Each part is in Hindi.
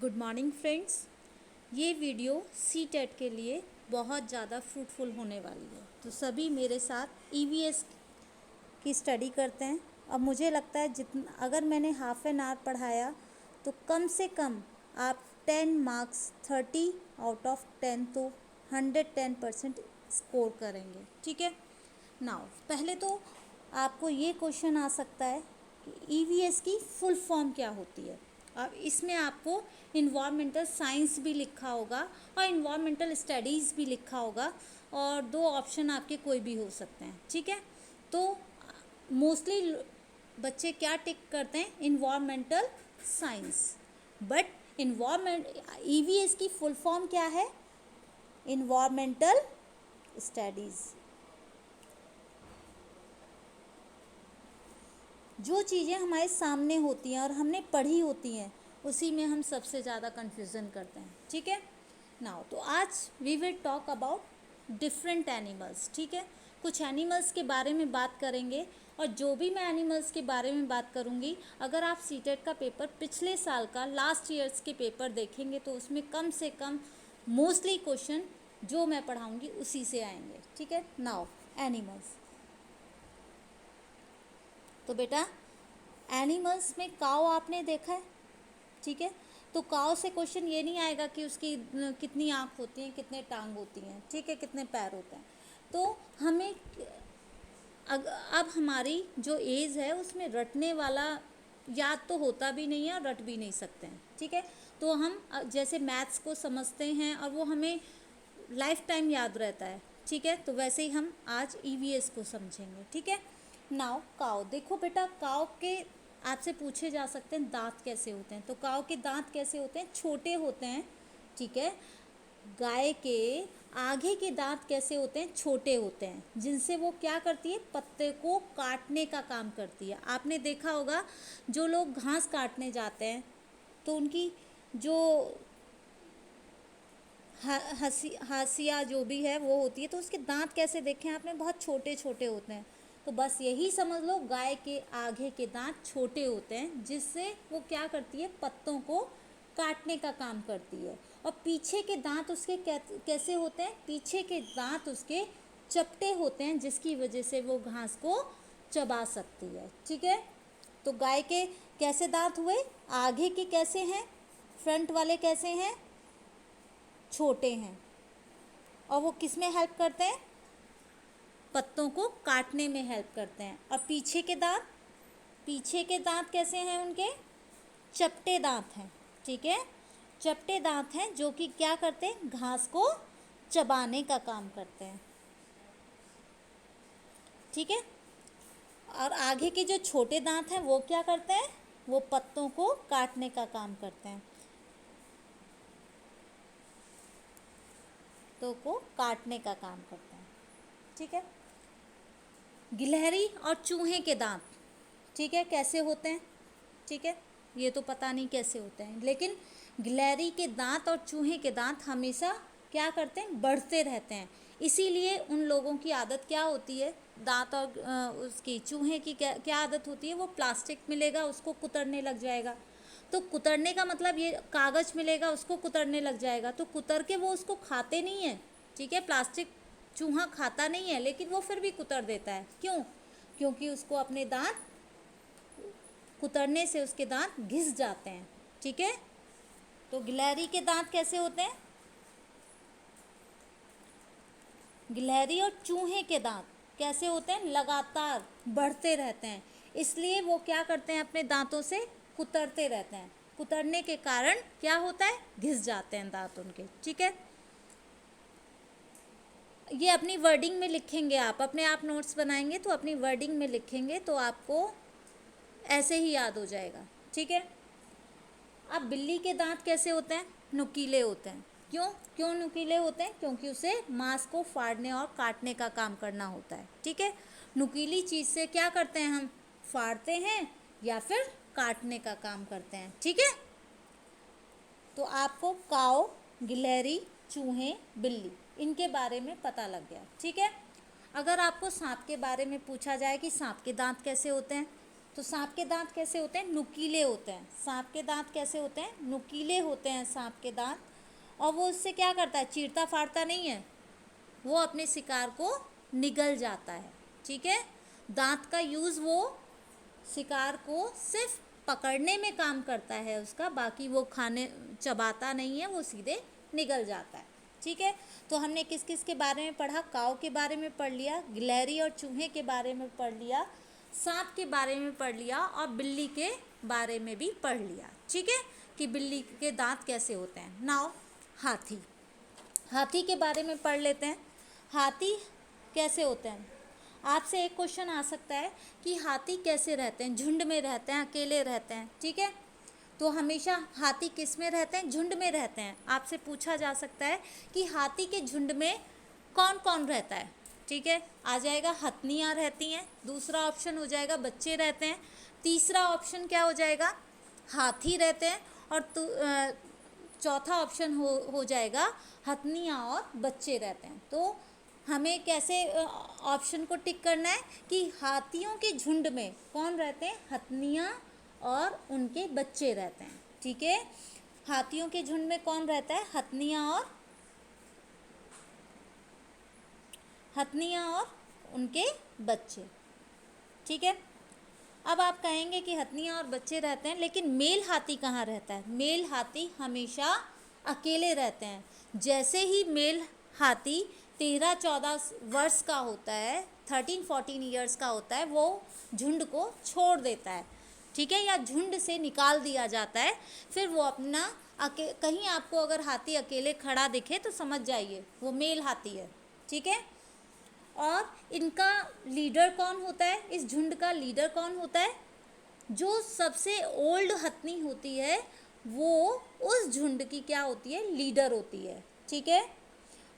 Good morning friends. ये वीडियो सी टेट के लिए बहुत ज़्यादा फ्रूटफुल होने वाली है, तो सभी मेरे साथ ईवीएस की स्टडी करते हैं। अब मुझे लगता है जितना अगर मैंने हाफ एन आवर पढ़ाया तो कम से कम आप 10 मार्क्स 30 आउट ऑफ 10 तो 110% स्कोर करेंगे। ठीक है। नाउ पहले तो आपको ये क्वेश्चन आ सकता है कि ईवीएस की फुल फॉर्म क्या होती है। अब इसमें आपको इन्वायरमेंटल साइंस भी लिखा होगा और इन्वायरमेंटल स्टडीज़ भी लिखा होगा, और दो ऑप्शन आपके कोई भी हो सकते हैं। ठीक है। तो मोस्टली बच्चे क्या टिक करते हैं, environmental science. But environment EVS की फुल फॉर्म क्या है, इन्वायरमेंटल स्टडीज़। जो चीज़ें हमारे सामने होती हैं और हमने पढ़ी होती हैं उसी में हम सबसे ज़्यादा कन्फ्यूज़न करते हैं। ठीक है। नाउ तो आज we will talk about different animals. ठीक है। कुछ एनिमल्स के बारे में बात करेंगे, और जो भी मैं एनिमल्स के बारे में बात करूँगी, अगर आप सीटेट का पेपर पिछले साल का लास्ट ईयर्स के पेपर देखेंगे तो उसमें कम से कम मोस्टली क्वेश्चन जो मैं पढ़ाऊँगी उसी से आएंगे। ठीक है। नाउ एनिमल्स, तो बेटा एनिमल्स में काऊ आपने देखा है। ठीक है। तो काऊ से क्वेश्चन ये नहीं आएगा कि उसकी कितनी आँख होती हैं, कितने टांग होती हैं, ठीक है, कितने पैर होते हैं। तो हमें अब हमारी जो एज है उसमें रटने वाला याद तो होता भी नहीं है और रट भी नहीं सकते हैं। ठीक है। तो हम जैसे मैथ्स को समझते हैं और वो हमें लाइफ टाइम याद रहता है। ठीक है। तो वैसे ही हम आज ईवीएस को समझेंगे। ठीक है। नाउ काव, देखो बेटा, काव के आपसे पूछे जा सकते हैं दांत कैसे होते हैं। तो काव के दांत कैसे होते हैं, छोटे होते हैं। ठीक है। गाय के आगे के दांत कैसे होते हैं, छोटे होते हैं, जिनसे वो क्या करती है, पत्ते को काटने का काम करती है। आपने देखा होगा जो लोग घास काटने जाते हैं तो उनकी जो हाशिया जो भी है वो होती है, तो उसके दांत कैसे देखे आपने, बहुत छोटे छोटे होते हैं। तो बस यही समझ लो, गाय के आगे के दांत छोटे होते हैं, जिससे वो क्या करती है, पत्तों को काटने का काम करती है। और पीछे के दांत उसके कैसे होते हैं, पीछे के दांत उसके चपटे होते हैं, जिसकी वजह से वो घास को चबा सकती है। ठीक है। तो गाय के कैसे दांत हुए, आगे के कैसे हैं, फ्रंट वाले कैसे हैं, छोटे हैं, और वो किस में हेल्प करते हैं, पत्तों को काटने में हेल्प करते हैं। और पीछे के दांत कैसे हैं, उनके चपटे दांत हैं। ठीक है। चपटे दांत हैं जो कि क्या करते हैं, घास को चबाने का काम करते हैं। ठीक है। और आगे के जो छोटे दांत हैं वो क्या करते हैं, वो पत्तों को काटने का काम करते हैं, तो को काटने का काम करते हैं। ठीक है। गिलहरी और चूहे के दांत, ठीक है, कैसे होते हैं। ठीक है। ये तो पता नहीं कैसे होते हैं, लेकिन गिलहरी के दांत और चूहे के दांत हमेशा क्या करते हैं, बढ़ते रहते हैं। इसीलिए उन लोगों की आदत क्या होती है, दांत और उसकी चूहे की क्या आदत होती है, वो प्लास्टिक मिलेगा उसको कुतरने लग जाएगा। तो कुतरने का मतलब ये, कागज़ मिलेगा उसको कुतरने लग जाएगा, तो कुतर के वो उसको खाते नहीं है। ठीक है। प्लास्टिक चूहा खाता नहीं है, लेकिन वो फिर भी कुतर देता है। क्यों, क्योंकि उसको अपने दांत कुतरने से उसके दांत घिस जाते हैं। ठीक है। तो गिलहरी के दांत कैसे होते हैं, गिलहरी और चूहे के दांत कैसे होते हैं, लगातार बढ़ते रहते हैं। इसलिए वो क्या करते हैं, अपने दांतों से कुतरते रहते हैं। कुतरने के कारण क्या होता है, घिस जाते हैं दांत उनके। ठीक है। ये अपनी वर्डिंग में लिखेंगे, आप अपने आप नोट्स बनाएंगे तो अपनी वर्डिंग में लिखेंगे तो आपको ऐसे ही याद हो जाएगा। ठीक है। अब बिल्ली के दांत कैसे होते हैं, नुकीले होते हैं। क्यों नुकीले होते हैं, क्योंकि उसे मांस को फाड़ने और काटने का काम करना होता है। ठीक है। नुकीली चीज़ से क्या करते हैं, हम फाड़ते हैं या फिर काटने का काम करते हैं। ठीक है। तो आपको काऊ, गिलहरी, चूहे, बिल्ली, इनके बारे में पता लग गया। ठीक है। अगर आपको सांप के बारे में पूछा जाए कि सांप के दांत कैसे होते हैं, तो सांप के दांत कैसे होते हैं? नुकीले होते हैं। सांप के दांत कैसे होते हैं? नुकीले होते हैं सांप के दांत। और वो उससे क्या करता है? चीरता फाड़ता नहीं है, वो अपने शिकार को निगल जाता है। ठीक है, दांत का यूज़ वो शिकार को सिर्फ पकड़ने में काम करता है उसका, बाकी वो खाने चबाता नहीं है, वो सीधे निगल जाता है। ठीक है, तो हमने किस किस के बारे में पढ़ा? काऊ के बारे में पढ़ लिया, गिलहरी और चूहे के बारे में पढ़ लिया, सांप के बारे में पढ़ लिया और बिल्ली के बारे में भी पढ़ लिया। ठीक है, कि बिल्ली के दांत कैसे होते हैं। नाउ हाथी, हाथी के बारे में पढ़ लेते हैं। हाथी कैसे होते हैं? आपसे एक क्वेश्चन आ सकता है कि हाथी कैसे रहते हैं? झुंड में रहते हैं, अकेले रहते हैं? ठीक है, तो हमेशा हाथी किस में रहते हैं? झुंड में रहते हैं। आपसे पूछा जा सकता है कि हाथी के झुंड में कौन कौन रहता है? ठीक है, आ जाएगा हथनियाँ रहती हैं, दूसरा ऑप्शन हो जाएगा बच्चे रहते हैं, तीसरा ऑप्शन क्या हो जाएगा? हाथी रहते हैं, और चौथा ऑप्शन हो जाएगा हथनियाँ और बच्चे रहते हैं। तो हमें कैसे ऑप्शन को टिक करना है कि हाथियों के झुंड में कौन रहते हैं? हथनियाँ और उनके बच्चे रहते हैं। ठीक है, हाथियों के झुंड में कौन रहता है? हथनियाँ और उनके बच्चे। ठीक है, अब आप कहेंगे कि हथनियाँ और बच्चे रहते हैं, लेकिन मेल हाथी कहाँ रहता है? मेल हाथी हमेशा अकेले रहते हैं। जैसे ही मेल हाथी 13-14 वर्ष का होता है, 13-14 ईयर्स का होता है, वो झुंड को छोड़ देता है। ठीक है, या झुंड से निकाल दिया जाता है। फिर वो अपना कहीं आपको अगर हाथी अकेले खड़ा दिखे तो समझ जाइए वो मेल हाथी है। ठीक है, और इनका लीडर कौन होता है? इस झुंड का लीडर कौन होता है? जो सबसे ओल्ड हथनी होती है वो उस झुंड की क्या होती है? लीडर होती है। ठीक है,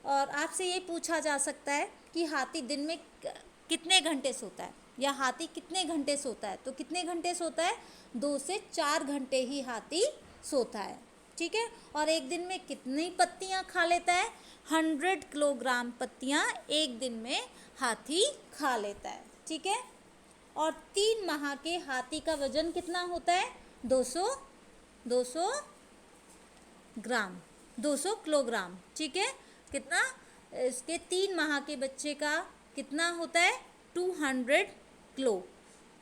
और आपसे ये पूछा जा सकता है कि हाथी दिन में कितने घंटे सोता है, या हाथी कितने घंटे सोता है? तो कितने घंटे सोता है? 2 से 4 घंटे ही हाथी सोता है। ठीक है, और एक दिन में कितनी पत्तियां खा लेता है? 100 किलोग्राम पत्तियां एक दिन में हाथी खा लेता है। ठीक है, और 3 माह के हाथी का वजन कितना होता है? 200 ग्राम, 200 किलोग्राम। ठीक है, कितना? इसके 3 माह के बच्चे का कितना होता है? 200 किलो,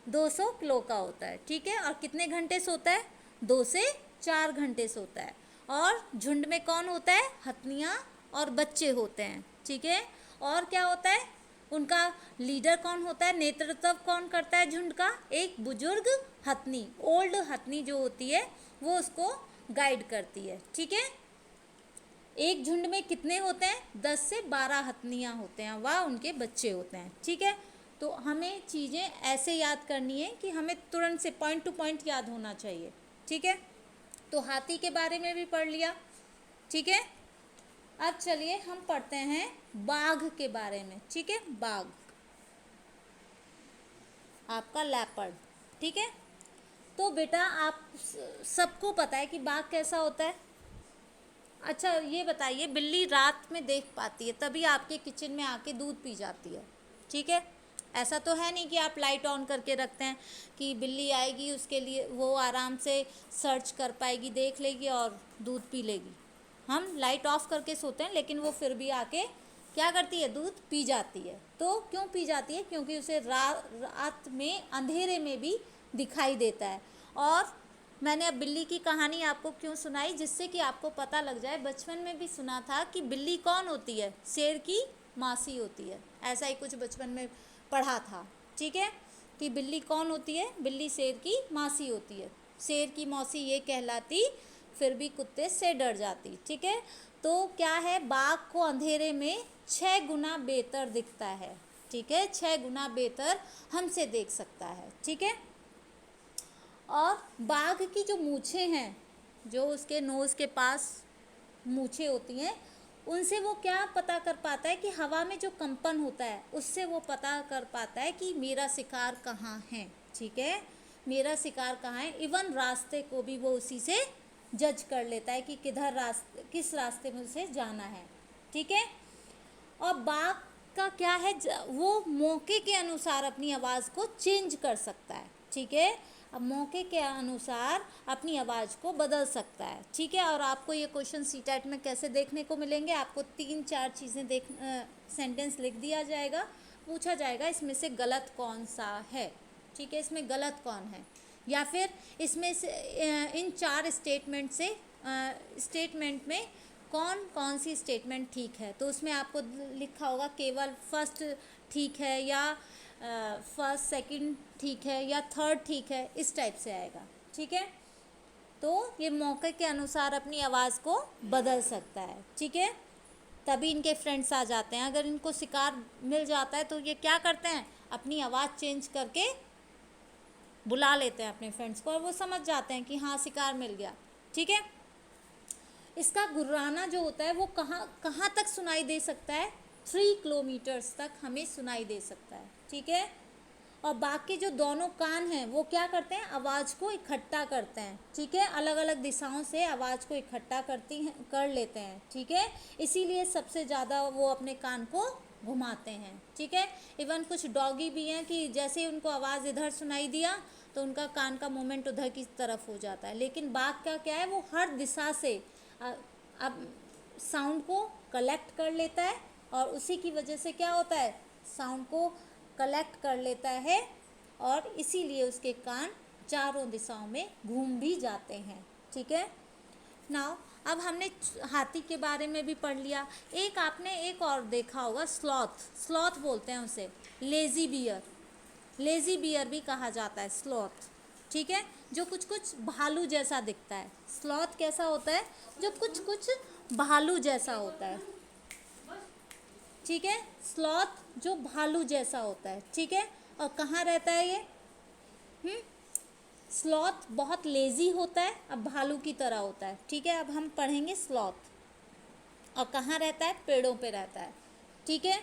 200 किलो का होता है। ठीक है, और कितने घंटे सोता है? 2 से 4 घंटे सोता है। और झुंड में कौन होता है? हथनियाँ और बच्चे होते हैं। ठीक है, और क्या होता है? उनका लीडर कौन होता है? नेतृत्व कौन करता है झुंड का? एक बुजुर्ग हथनी, ओल्ड हथनी जो होती है वो उसको गाइड करती है। ठीक है, एक झुंड में कितने होते हैं? 10 से 12 हथनियाँ होते हैं, वह उनके बच्चे होते हैं। ठीक है, तो हमें चीज़ें ऐसे याद करनी है कि हमें तुरंत से पॉइंट टू पॉइंट याद होना चाहिए। ठीक है, तो हाथी के बारे में भी पढ़ लिया। ठीक है, अब चलिए हम पढ़ते हैं बाघ के बारे में। ठीक है, बाघ आपका लेपर्ड। ठीक है, तो बेटा आप सबको पता है कि बाघ कैसा होता है। अच्छा ये बताइए, बिल्ली रात में देख पाती है तभी आपके किचन में आके दूध पी जाती है। ठीक है, ऐसा तो है नहीं कि आप लाइट ऑन करके रखते हैं कि बिल्ली आएगी उसके लिए वो आराम से सर्च कर पाएगी, देख लेगी और दूध पी लेगी। हम लाइट ऑफ करके सोते हैं लेकिन वो फिर भी आके क्या करती है? दूध पी जाती है। तो क्यों पी जाती है? क्योंकि उसे रात में अंधेरे में भी दिखाई देता है। और मैंने अब बिल्ली की कहानी आपको क्यों सुनाई? जिससे कि आपको पता लग जाए। बचपन में भी सुना था कि बिल्ली कौन होती है? शेर की मासी होती है। ऐसा ही कुछ बचपन में पढ़ा था। ठीक है, कि बिल्ली कौन होती है? बिल्ली शेर की मासी होती है। शेर की मौसी ये कहलाती, फिर भी कुत्ते से डर जाती। ठीक है, तो क्या है? बाघ को अंधेरे में 6 गुना बेहतर दिखता है। ठीक है, 6 गुना बेहतर हमसे देख सकता है। ठीक है, और बाघ की जो मूछें हैं, जो उसके नोज़ के पास मूछें होती हैं, उनसे वो क्या पता कर पाता है कि हवा में जो कंपन होता है उससे वो पता कर पाता है कि मेरा शिकार कहाँ है। ठीक है, मेरा शिकार कहाँ है। इवन रास्ते को भी वो उसी से जज कर लेता है कि किस रास्ते में उसे जाना है। ठीक है, और बाघ का क्या है? वो मौके के अनुसार अपनी आवाज़ को चेंज कर सकता है। ठीक है। अब मौके के अनुसार अपनी आवाज़ को बदल सकता है, ठीक है। और आपको ये क्वेश्चन सीटेट में कैसे देखने को मिलेंगे, आपको 3-4 चीज़ें सेंटेंस लिख दिया जाएगा, पूछा जाएगा इसमें से गलत कौन सा है, ठीक है, इसमें गलत कौन है, या फिर इसमें से इन 4 स्टेटमेंट में कौन कौन सी स्टेटमेंट ठीक है। तो उसमें आपको लिखा होगा केवल फर्स्ट ठीक है, या फर्स्ट सेकंड ठीक है, या थर्ड ठीक है, इस टाइप से आएगा, ठीक है। तो ये मौके के अनुसार अपनी आवाज़ को बदल सकता है, ठीक है। तभी इनके फ्रेंड्स आ जाते हैं। अगर इनको शिकार मिल जाता है तो ये क्या करते हैं, अपनी आवाज़ चेंज करके बुला लेते हैं अपने फ्रेंड्स को, और वो समझ जाते हैं कि हाँ शिकार मिल गया, ठीक है। इसका गुर्राना जो होता है वो कहाँ कहाँ तक सुनाई दे सकता है, 3 किलोमीटर्स तक हमें सुनाई दे सकता है, ठीक है। और बाकी जो दोनों कान हैं वो क्या करते हैं, आवाज़ को इकट्ठा करते हैं, ठीक है, अलग अलग दिशाओं से आवाज़ को इकट्ठा कर लेते हैं, ठीक है। इसीलिए सबसे ज़्यादा वो अपने कान को घुमाते हैं, ठीक है। इवन कुछ डॉगी भी हैं कि जैसे ही उनको आवाज़ इधर सुनाई दिया तो उनका कान का मूवमेंट उधर की तरफ हो जाता है, लेकिन बाघ का क्या है, वो हर दिशा से अब साउंड को कलेक्ट कर लेता है, और उसी की वजह से क्या होता है, साउंड को कलेक्ट कर लेता है, और इसीलिए उसके कान चारों दिशाओं में घूम भी जाते हैं, ठीक है। नाउ अब हमने हाथी के बारे में भी पढ़ लिया। एक आपने एक और देखा होगा, स्लॉथ बोलते हैं उसे, लेज़ी बियर भी कहा जाता है, स्लॉथ, ठीक है, जो कुछ कुछ भालू जैसा दिखता है। स्लॉथ कैसा होता है, जो कुछ कुछ भालू जैसा होता है, ठीक है, स्लॉथ जो भालू जैसा होता है, ठीक है। और कहाँ रहता है ये, स्लॉथ बहुत लेज़ी होता है, अब भालू की तरह होता है, ठीक है। अब हम पढ़ेंगे स्लॉथ, और कहाँ रहता है, पेड़ों पे रहता है, ठीक है।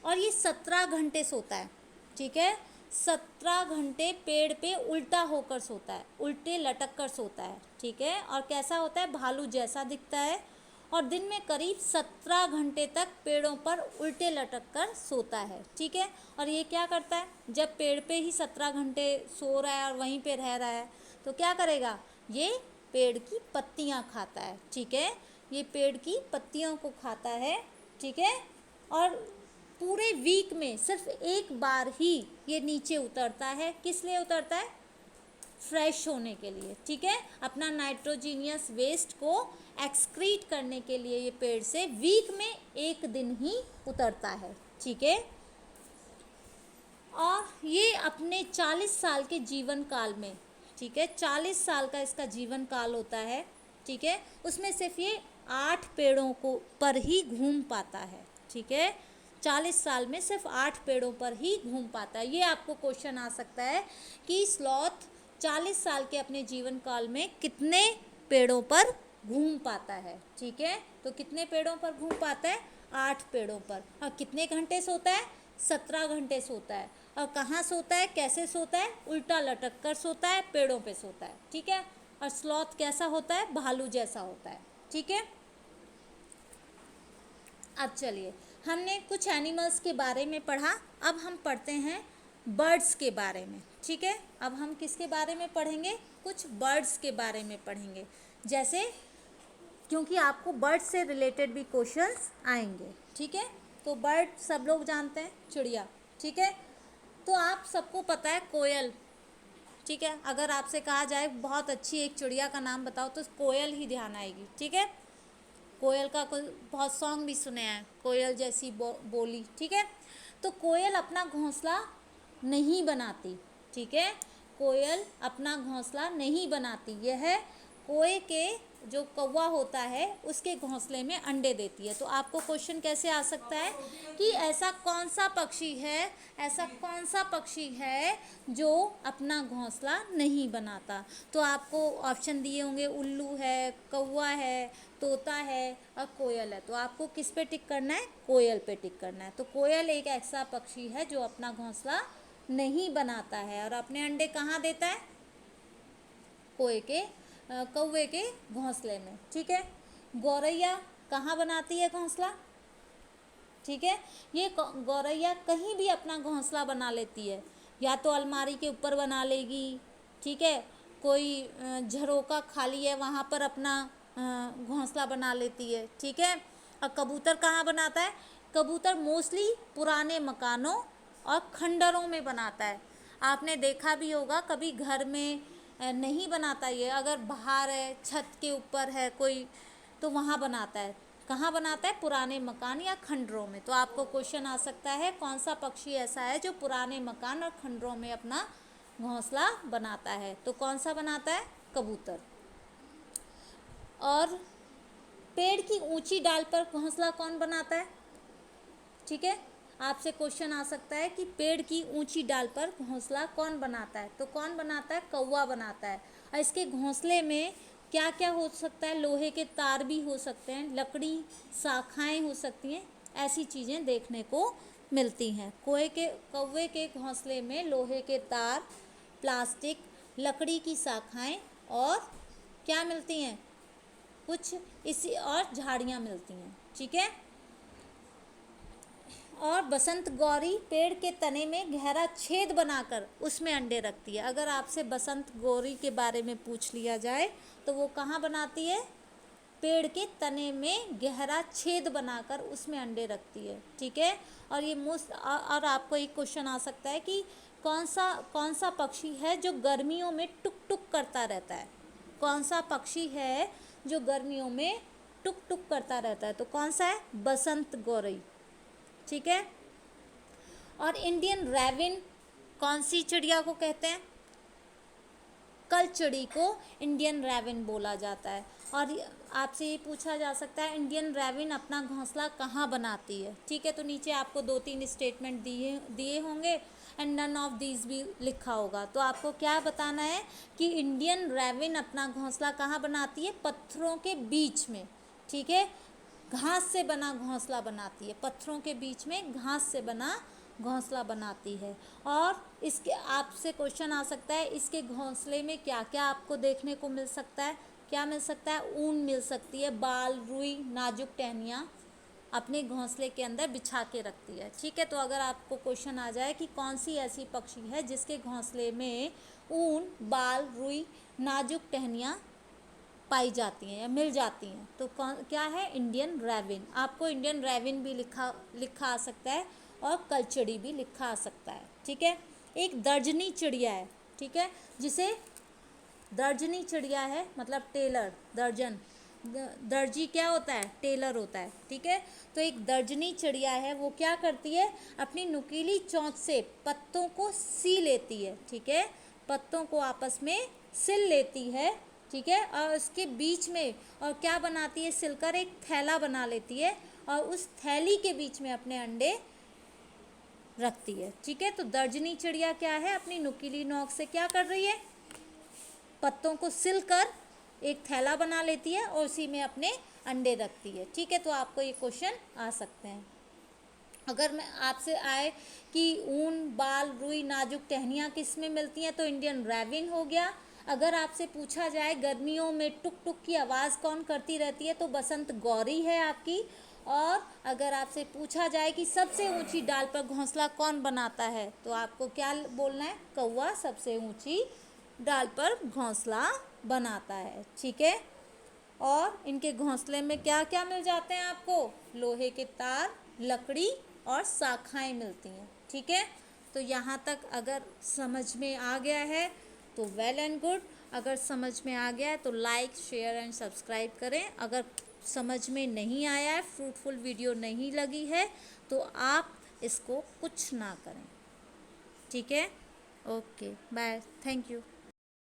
और ये 17 घंटे सोता है, ठीक है, 17 घंटे पेड़ पे उल्टा होकर सोता है, उल्टे लटक कर सोता है, ठीक है। और कैसा होता है, भालू जैसा दिखता है, और दिन में करीब 17 घंटे तक पेड़ों पर उल्टे लटक कर सोता है, ठीक है। और ये क्या करता है, जब पेड़ पे ही 17 घंटे सो रहा है और वहीं पे रह रहा है, तो क्या करेगा, ये पेड़ की पत्तियां खाता है, ठीक है, ये पेड़ की पत्तियों को खाता है, ठीक है। और पूरे वीक में सिर्फ एक बार ही ये नीचे उतरता है, किस लिए उतरता है, फ्रेश होने के लिए, ठीक है, अपना नाइट्रोजीनियस वेस्ट को एक्सक्रीट करने के लिए ये पेड़ से वीक में एक दिन ही उतरता है, ठीक है। और ये अपने 40 साल के जीवन काल में, ठीक है, 40 साल का इसका जीवन काल होता है, ठीक है, उसमें सिर्फ ये 8 पेड़ों को पर ही घूम पाता है, ठीक है। 40 साल में सिर्फ 8 पेड़ों पर ही घूम पाता है। ये आपको क्वेश्चन आ सकता है कि स्लॉथ 40 साल के अपने जीवन काल में कितने पेड़ों पर घूम पाता है, ठीक है। तो कितने पेड़ों पर घूम पाता है, 8 पेड़ों पर। और कितने घंटे सोता है, 17 घंटे सोता है। और कहाँ सोता है, कैसे सोता है, उल्टा लटक कर सोता है, पेड़ों पे सोता है, ठीक है। और स्लॉथ कैसा होता है, भालू जैसा होता है, ठीक है। अब चलिए, हमने कुछ एनिमल्स के बारे में पढ़ा, अब हम पढ़ते हैं बर्ड्स के बारे में, ठीक है। अब हम किसके बारे में पढ़ेंगे, कुछ बर्ड्स के बारे में पढ़ेंगे, जैसे क्योंकि आपको बर्ड से रिलेटेड भी क्वेश्चंस आएंगे, ठीक है। तो बर्ड सब लोग जानते हैं, चिड़िया, ठीक है। तो आप सबको पता है कोयल, ठीक है, अगर आपसे कहा जाए बहुत अच्छी एक चिड़िया का नाम बताओ तो कोयल ही ध्यान आएगी, ठीक है। कोयल का बहुत सॉन्ग भी सुने हैं, कोयल जैसी बोली, ठीक है। तो कोयल अपना घोंसला नहीं बनाती, ठीक है, कोयल अपना घोंसला नहीं बनाती, यह कोए के जो कौवा होता है उसके घोंसले में अंडे देती है। तो आपको क्वेश्चन कैसे आ सकता है कि ऐसा कौन सा पक्षी है जो अपना घोंसला नहीं बनाता। तो आपको ऑप्शन दिए होंगे, उल्लू है, कौवा है, तोता है और कोयल है। तो आपको किस पे टिक करना है, कोयल पे टिक करना है। तो कोयल एक ऐसा पक्षी है जो अपना घोंसला नहीं बनाता है और अपने अंडे कहाँ देता है, कौवे के घोंसले में, ठीक है। गौरैया कहाँ बनाती है घोंसला, ठीक है, ये गौरैया कहीं भी अपना घोंसला बना लेती है, या तो अलमारी के ऊपर बना लेगी, ठीक है। कोई झरोका खाली है वहाँ पर अपना घोंसला बना लेती है, ठीक है। और कबूतर कहाँ बनाता है? कबूतर मोस्टली पुराने मकानों और खंडरों में बनाता है। आपने देखा भी होगा, कभी घर में नहीं बनाता ये, अगर बाहर है, छत के ऊपर है कोई, तो वहाँ बनाता है। कहाँ बनाता है? पुराने मकान या खंडरों में। तो आपको क्वेश्चन आ सकता है, कौन सा पक्षी ऐसा है जो पुराने मकान और खंडरों में अपना घोंसला बनाता है? तो कौन सा बनाता है? कबूतर। और पेड़ की ऊंची डाल पर घोंसला कौन बनाता है? ठीक है, आपसे क्वेश्चन आ सकता है कि पेड़ की ऊंची डाल पर घोंसला कौन बनाता है? तो कौन बनाता है? कौवा बनाता है। और इसके घोंसले में क्या क्या हो सकता है? लोहे के तार भी हो सकते हैं, लकड़ी, शाखाएं हो सकती हैं, ऐसी चीज़ें देखने को मिलती हैं। कौवे के घोंसले में लोहे के तार, प्लास्टिक, लकड़ी की शाखाएं और क्या मिलती हैं? कुछ इसी और झाड़ियाँ मिलती हैं, ठीक है। और बसंत गौरी पेड़ के तने में गहरा छेद बनाकर उसमें अंडे रखती है। अगर आपसे बसंत गौरी के बारे में पूछ लिया जाए तो वो कहाँ बनाती है? पेड़ के तने में गहरा छेद बनाकर उसमें अंडे रखती है, ठीक है। और ये और आपको एक क्वेश्चन आ सकता है कि कौन सा पक्षी है जो गर्मियों में टुक टुक करता रहता है? कौन सा पक्षी है जो गर्मियों में टुक टुक करता रहता है? तो कौन सा है? बसंत गौरी, ठीक है। और इंडियन रैविन कौन सी चिड़िया को कहते हैं? कलचिड़ी को इंडियन रैविन बोला जाता है। और आपसे ये पूछा जा सकता है, इंडियन रैविन अपना घोंसला कहाँ बनाती है? ठीक है, तो नीचे आपको 2-3 स्टेटमेंट दिए होंगे एंड नन ऑफ दीज भी लिखा होगा। तो आपको क्या बताना है कि इंडियन रैविन अपना घोंसला कहाँ बनाती है? पत्थरों के बीच में, ठीक है। घास से बना घोंसला बनाती है, पत्थरों के बीच में घास से बना घोंसला बनाती है। और इसके आपसे क्वेश्चन आ सकता है, इसके घोंसले में क्या क्या आपको देखने को मिल सकता है? क्या मिल सकता है? ऊन मिल सकती है, बाल, रुई, नाजुक टहनियाँ अपने घोंसले के अंदर बिछा के रखती है, ठीक है। तो अगर आपको क्वेश्चन आ जाए कि कौन सी ऐसी पक्षी है जिसके घोंसले में ऊन, बाल, रुई, नाजुक टहनियाँ पाई जाती हैं या मिल जाती हैं, तो क्या है? इंडियन रैविन। आपको इंडियन रैविन भी लिखा आ सकता है और कलचड़ी भी लिखा आ सकता है, ठीक है। एक दर्जनी चिड़िया है, ठीक है, जिसे दर्जनी चिड़िया है, मतलब टेलर, दर्जन, दर्जी क्या होता है? टेलर होता है, ठीक है। तो एक दर्जनी चिड़िया है, वो क्या करती है? अपनी नुकीली चोंच से पत्तों को सी लेती है, ठीक है। पत्तों को आपस में सिल लेती है, ठीक है। और उसके बीच में और क्या बनाती है? सिलकर एक थैला बना लेती है और उस थैली के बीच में अपने अंडे रखती है, ठीक है। तो दर्जनी चिड़िया क्या है? अपनी नुकीली नोक से क्या कर रही है? पत्तों को सिलकर एक थैला बना लेती है और उसी में अपने अंडे रखती है, ठीक है। तो आपको ये क्वेश्चन आ सकते हैं। अगर मैं आपसे आए कि ऊन, बाल, रुई, नाजुक टहनियाँ किस में मिलती हैं, तो इंडियन रैविन हो गया। अगर आपसे पूछा जाए गर्मियों में टुक टुक की आवाज़ कौन करती रहती है, तो बसंत गौरी है आपकी। और अगर आपसे पूछा जाए कि सबसे ऊंची डाल पर घोंसला कौन बनाता है, तो आपको क्या बोलना है? कौवा सबसे ऊंची डाल पर घोंसला बनाता है, ठीक है। और इनके घोंसले में क्या क्या मिल जाते हैं आपको? लोहे के तार, लकड़ी और शाखाएं मिलती हैं, ठीक है। तो यहाँ तक अगर समझ में आ गया है तो वेल एंड गुड। अगर समझ में आ गया है तो लाइक, शेयर एंड सब्सक्राइब करें। अगर समझ में नहीं आया है, फ्रूटफुल वीडियो नहीं लगी है, तो आप इसको कुछ ना करें, ठीक है। Okay, bye, thank you.